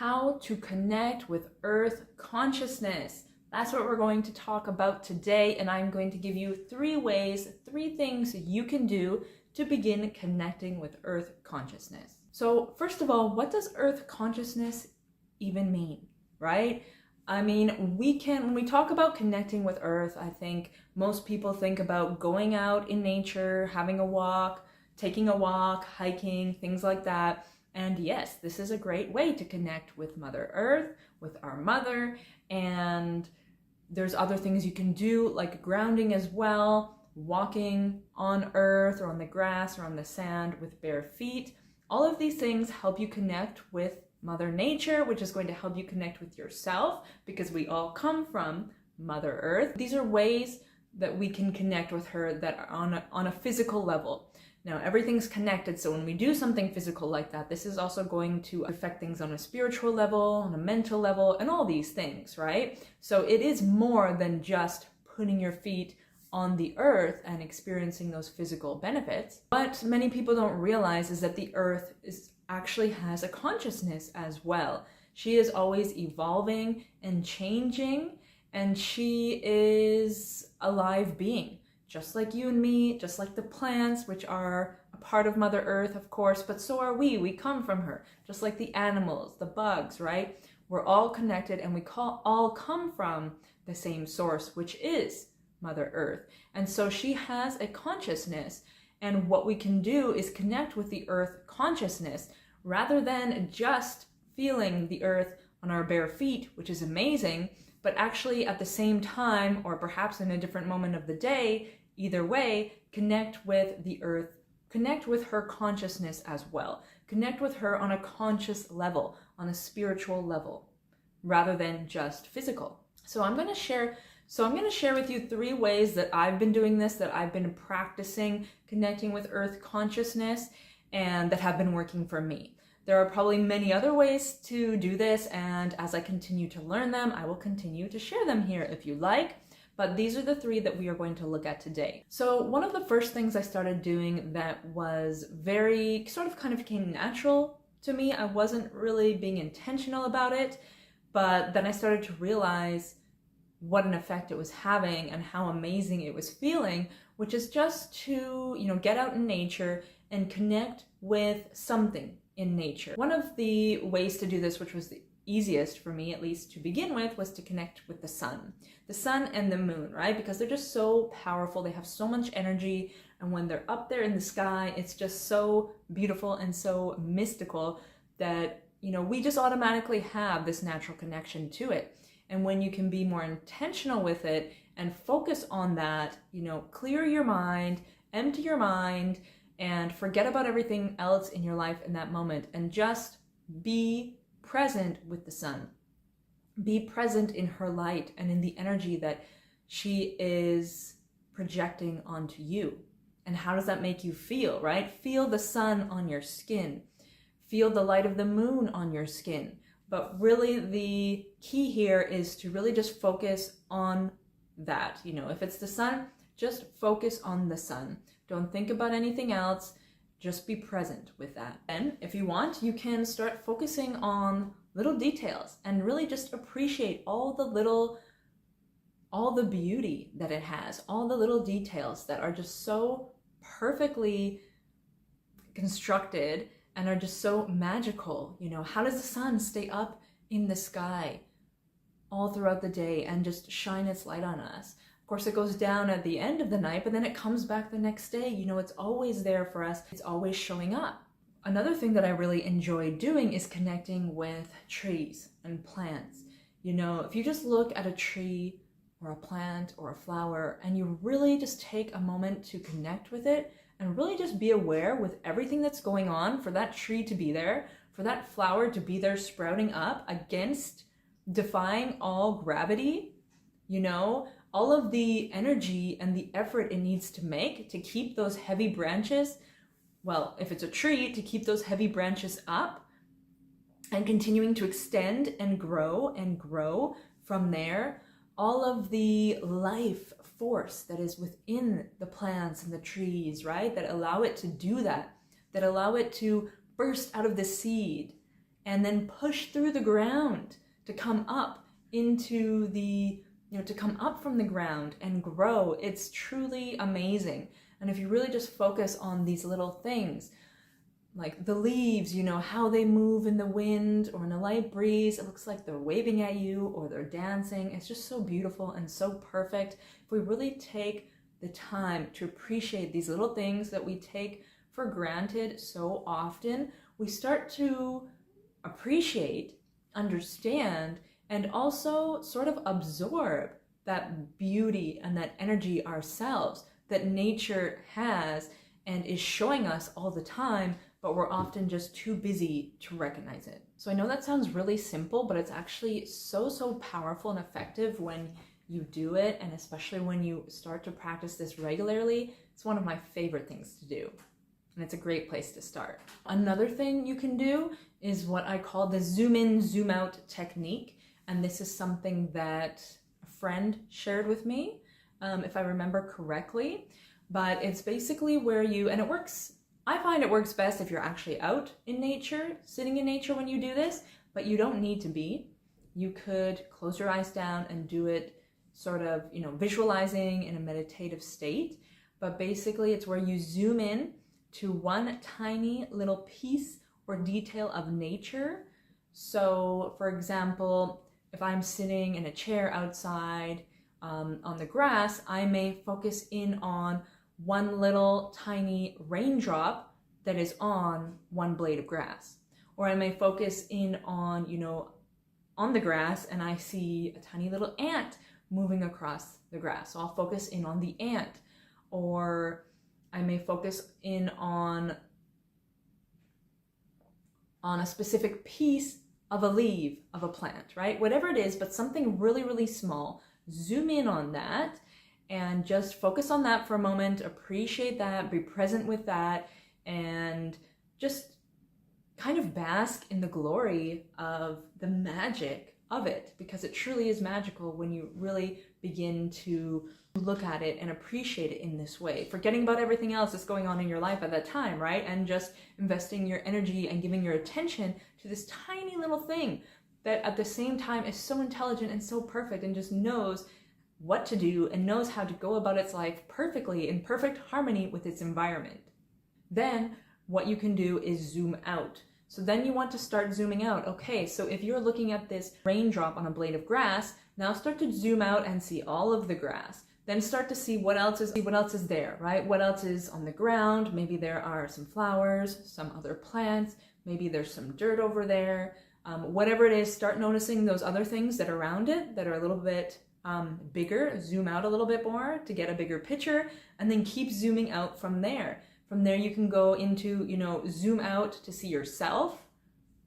how to connect with Earth consciousness. That's what we're going to talk about today, and I'm going to give you 3 ways, 3 things you can do to begin connecting with Earth consciousness. So first of all, what does Earth consciousness even mean, right? I mean, when we talk about connecting with Earth, I think most people think about going out in nature, having a walk, taking a walk, hiking, things like that. And yes, this is a great way to connect with Mother Earth, with our mother, and there's other things you can do like grounding as well, walking on earth or on the grass or on the sand with bare feet. All of these things help you connect with Mother Nature, which is going to help you connect with yourself because we all come from Mother Earth. These are ways that we can connect with her that are on a physical level. Now, everything's connected, so when we do something physical like that, this is also going to affect things on a spiritual level, on a mental level, and all these things, right? So it is more than just putting your feet on the earth and experiencing those physical benefits. What many people don't realize is that the earth actually has a consciousness as well. She is always evolving and changing, and she is a live being. Just like you and me, just like the plants, which are a part of Mother Earth, of course, but so are we. We come from her. Just like the animals, the bugs, right? We're all connected, and we all come from the same source, which is Mother Earth. And so she has a consciousness, and what we can do is connect with the Earth consciousness rather than just feeling the Earth on our bare feet, which is amazing, but actually at the same time, or perhaps in a different moment of the day, either way, connect with the Earth, connect with her consciousness as well. Connect with her on a conscious level, on a spiritual level, rather than just physical. So I'm going to share with you 3 ways that I've been doing this, that I've been practicing connecting with Earth consciousness, and that have been working for me. There are probably many other ways to do this, and as I continue to learn them, I will continue to share them here if you like. But these are the 3 that we are going to look at today. So one of the first things I started doing that was kind of came natural to me. I wasn't really being intentional about it, but then I started to realize what an effect it was having and how amazing it was feeling, which is just to, get out in nature and connect with something in nature. One of the ways to do this, which was the easiest for me, at least to begin with, was to connect with the sun and the moon, right? Because they're just so powerful. They have so much energy. And when they're up there in the sky, it's just so beautiful and so mystical that, we just automatically have this natural connection to it. And when you can be more intentional with it and focus on that, clear your mind, empty your mind, and forget about everything else in your life in that moment and just be present with the sun. Be present in her light and in the energy that she is projecting onto you. And how does that make you feel, right? Feel the sun on your skin. Feel the light of the moon on your skin. But really the key here is to really just focus on that. If it's the sun, just focus on the sun. Don't think about anything else. Just be present with that. And if you want, you can start focusing on little details and really just appreciate all the beauty that it has, all the little details that are just so perfectly constructed and are just so magical. How does the sun stay up in the sky all throughout the day and just shine its light on us? Of course, it goes down at the end of the night, but then it comes back the next day. It's always there for us. It's always showing up. Another thing that I really enjoy doing is connecting with trees and plants. If you just look at a tree or a plant or a flower and you really just take a moment to connect with it and really just be aware with everything that's going on for that tree to be there, for that flower to be there sprouting up defying all gravity, all of the energy and the effort it needs to make to keep those heavy branches, well, if it's a tree, to keep those heavy branches up and continuing to extend and grow from there, all of the life force that is within the plants and the trees, right? That allow it to do that allow it to burst out of the seed and then push through the ground to come up into the, to come up from the ground and grow. It's truly amazing. And if you really just focus on these little things, like the leaves, how they move in the wind or in a light breeze, it looks like they're waving at you or they're dancing. It's just so beautiful and so perfect. If we really take the time to appreciate these little things that we take for granted so often, we start to appreciate, understand, and also sort of absorb that beauty and that energy ourselves that nature has and is showing us all the time, but we're often just too busy to recognize it. So I know that sounds really simple, but it's actually so powerful and effective when you do it, and especially when you start to practice this regularly. It's one of my favorite things to do, and it's a great place to start. Another thing you can do is what I call the zoom in, zoom out technique, and this is something that a friend shared with me, if I remember correctly, but it's basically where and it works. I find it works best if you're actually out in nature, sitting in nature when you do this, but you don't need to be. You could close your eyes down and do it sort of, visualizing in a meditative state. But basically it's where you zoom in to one tiny little piece or detail of nature. So for example, if I'm sitting in a chair outside on the grass, I may focus in on one little tiny raindrop that is on one blade of grass. Or I may focus in on, on the grass, and I see a tiny little ant moving across the grass. So I'll focus in on the ant. Or I may focus in on a specific piece of a leaf of a plant, right? Whatever it is, but something really small. Zoom in on that and just focus on that for a moment, appreciate that, be present with that, and just kind of bask in the glory of the magic of it, because it truly is magical when you really begin to look at it and appreciate it in this way, forgetting about everything else that's going on in your life at that time, right? And just investing your energy and giving your attention to this tiny little thing that at the same time is so intelligent and so perfect and just knows what to do and knows how to go about its life perfectly in perfect harmony with its environment. Then what you can do is zoom out. So then you want to start zooming out. Okay, so if you're looking at this raindrop on a blade of grass, now start to zoom out and see all of the grass. Then start to see what else is there, right? What else is on the ground? Maybe there are some flowers, some other plants, maybe there's some dirt over there. Whatever it is, start noticing those other things that are around it that are a little bit bigger. Zoom out a little bit more to get a bigger picture, and then keep zooming out from there. From there you can go into, zoom out to see yourself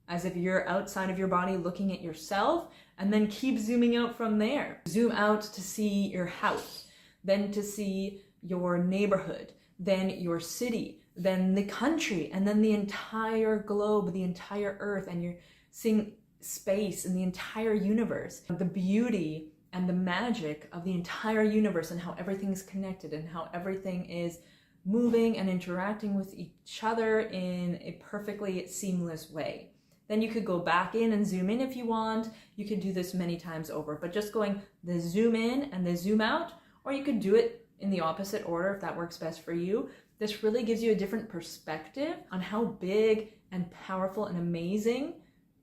as if you're outside of your body looking at yourself, and then keep zooming out from there. Zoom out to see your house, then to see your neighborhood, then your city, then the country, and then the entire globe, the entire earth, and you're seeing space and the entire universe, the beauty and the magic of the entire universe, and how everything's connected and how everything is moving and interacting with each other in a perfectly seamless way. Then you could go back in and zoom in if you want. You could do this many times over, but just going the zoom in and the zoom out, or you could do it in the opposite order if that works best for you. This really gives you a different perspective on how big and powerful and amazing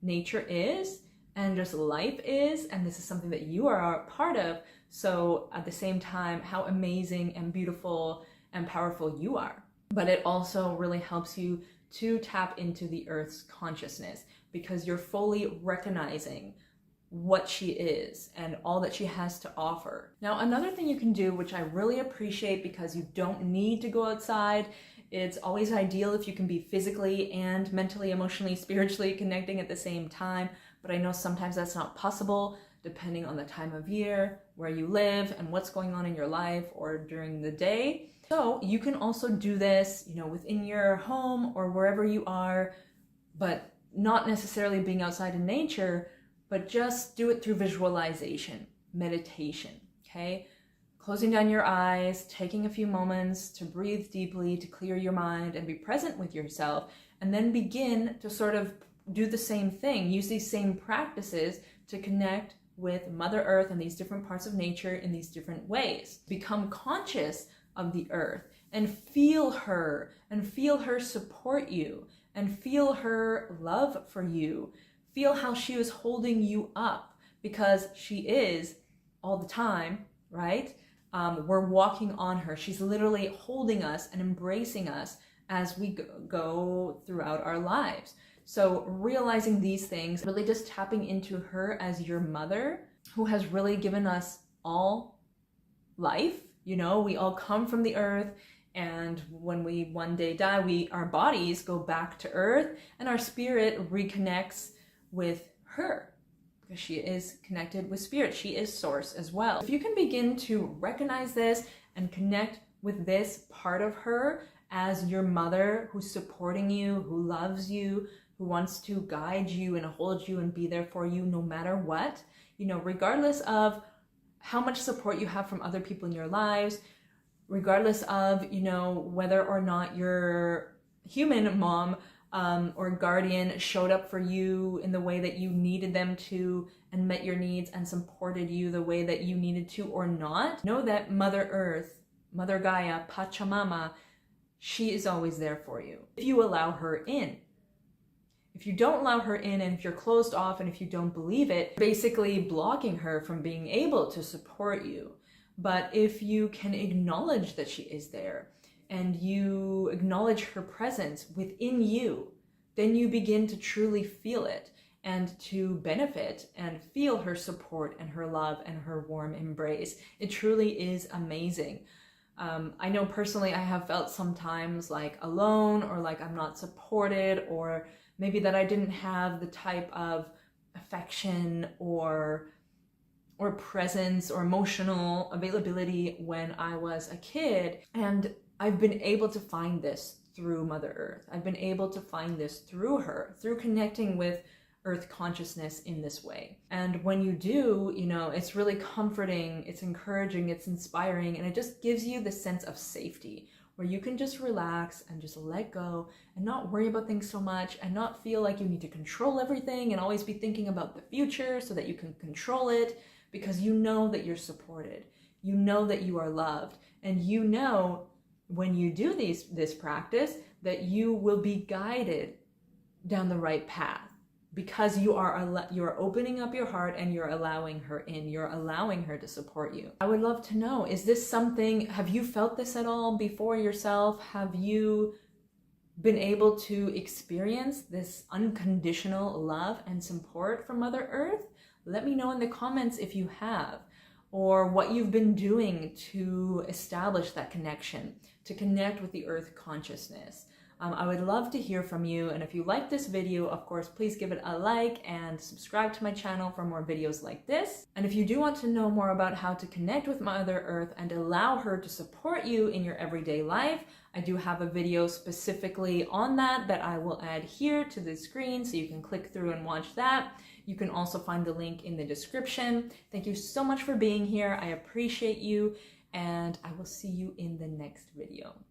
nature is and just life is, and this is something that you are a part of. So at the same time, how amazing and beautiful and powerful you are. But it also really helps you to tap into the Earth's consciousness, because you're fully recognizing what she is and all that she has to offer. Now, another thing you can do, which I really appreciate because you don't need to go outside, it's always ideal if you can be physically and mentally, emotionally, spiritually connecting at the same time, but I know sometimes that's not possible depending on the time of year, where you live, and what's going on in your life or during the day. So you can also do this, within your home or wherever you are, but not necessarily being outside in nature, but just do it through visualization, meditation, okay? Closing down your eyes, taking a few moments to breathe deeply, to clear your mind and be present with yourself, and then begin to sort of do the same thing, use these same practices to connect with Mother Earth and these different parts of nature in these different ways. Become conscious of the earth and feel her support you and feel her love for you. Feel how she is holding you up, because she is all the time, right? We're walking on her. She's literally holding us and embracing us as we go throughout our lives. So realizing these things, really just tapping into her as your mother, who has really given us all life. You know, we all come from the earth, and when we one day die, our bodies go back to earth and our spirit reconnects with her, because she is connected with spirit. She is source as well. If you can begin to recognize this and connect with this part of her as your mother, who's supporting you, who loves you, who wants to guide you and hold you and be there for you no matter what, you know, regardless of how much support you have from other people in your lives, regardless of, you know, whether or not your human mom or guardian showed up for you in the way that you needed them to and met your needs and supported you the way that you needed to or not. Know that Mother Earth, Mother Gaia, Pachamama, she is always there for you if you allow her in. If you don't allow her in, and if you're closed off, and if you don't believe it, basically blocking her from being able to support you. But if you can acknowledge that she is there, and you acknowledge her presence within you, then you begin to truly feel it and to benefit and feel her support and her love and her warm embrace. It truly is amazing. I know personally I have felt sometimes like alone, or like I'm not supported, or maybe that I didn't have the type of affection or presence or emotional availability when I was a kid. And I've been able to find this through Mother Earth. I've been able to find this through her, through connecting with Earth consciousness in this way. And when you do, you know, it's really comforting, it's encouraging, it's inspiring, and it just gives you the sense of safety, where you can just relax and just let go and not worry about things so much, and not feel like you need to control everything and always be thinking about the future so that you can control it, because you know that you're supported, you know that you are loved, and you know when you do this practice that you will be guided down the right path, because you are opening up your heart and you're allowing her in, you're allowing her to support you. I would love to know, is this something, have you felt this at all before yourself? Have you been able to experience this unconditional love and support from Mother Earth? Let me know in the comments if you have, or what you've been doing to establish that connection, to connect with the Earth consciousness. I would love to hear from you, and if you like this video, of course, please give it a like and subscribe to my channel for more videos like this. And if you do want to know more about how to connect with Mother Earth and allow her to support you in your everyday life, I do have a video specifically on that I will add here to the screen, so you can click through and watch that. You can also find the link in the description. Thank you so much for being here. I appreciate you, and I will see you in the next video.